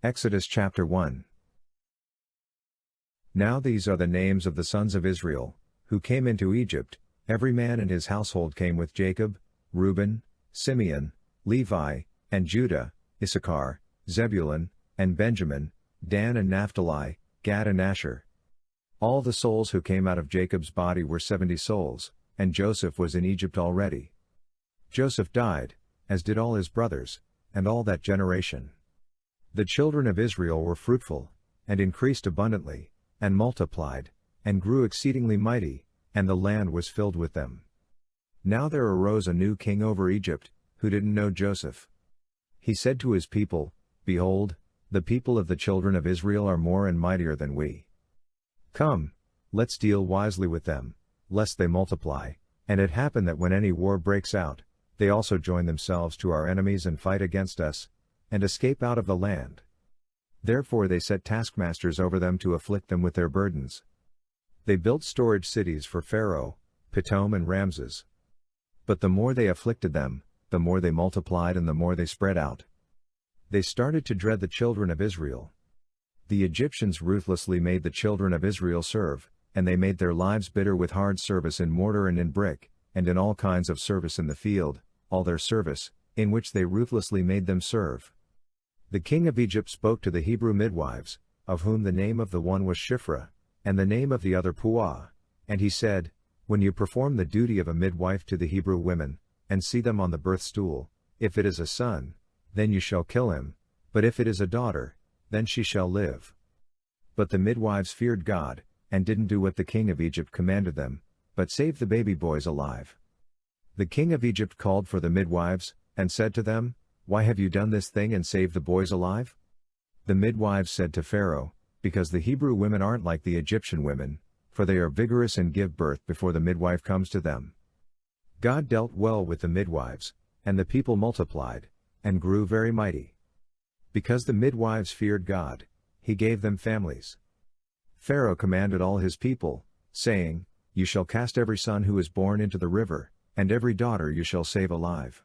Exodus chapter 1. Now these are the names of the sons of Israel, who came into Egypt. Every man in his household came with Jacob: Reuben, Simeon, Levi, and Judah, Issachar, Zebulun, and Benjamin, Dan and Naphtali, Gad and Asher. All the souls who came out of Jacob's body were 70 souls, and Joseph was in Egypt already. Joseph died, as did all his brothers, and all that generation. The children of Israel were fruitful, and increased abundantly, and multiplied, and grew exceedingly mighty, and the land was filled with them. Now there arose a new king over Egypt, who didn't know Joseph. He said to his people, "Behold, the people of the children of Israel are more and mightier than we. Come, let's deal wisely with them, lest they multiply." And it happened that when any war breaks out, they also join themselves to our enemies and fight against us, and escape out of the land. Therefore they set taskmasters over them to afflict them with their burdens. They built storage cities for Pharaoh, Pitom and Ramses. But the more they afflicted them, the more they multiplied and the more they spread out. They started to dread the children of Israel. The Egyptians ruthlessly made the children of Israel serve, and they made their lives bitter with hard service in mortar and in brick, and in all kinds of service in the field, all their service, in which they ruthlessly made them serve. The king of Egypt spoke to the Hebrew midwives, of whom the name of the one was Shiphrah, and the name of the other Puah, and he said, "When you perform the duty of a midwife to the Hebrew women, and see them on the birth stool, if it is a son, then you shall kill him, but if it is a daughter, then she shall live." But the midwives feared God, and didn't do what the king of Egypt commanded them, but saved the baby boys alive. The king of Egypt called for the midwives, and said to them, "Why have you done this thing and saved the boys alive?" The midwives said to Pharaoh, "Because the Hebrew women aren't like the Egyptian women, for they are vigorous and give birth before the midwife comes to them." God dealt well with the midwives, and the people multiplied, and grew very mighty. Because the midwives feared God, he gave them families. Pharaoh commanded all his people, saying, "You shall cast every son who is born into the river, and every daughter you shall save alive."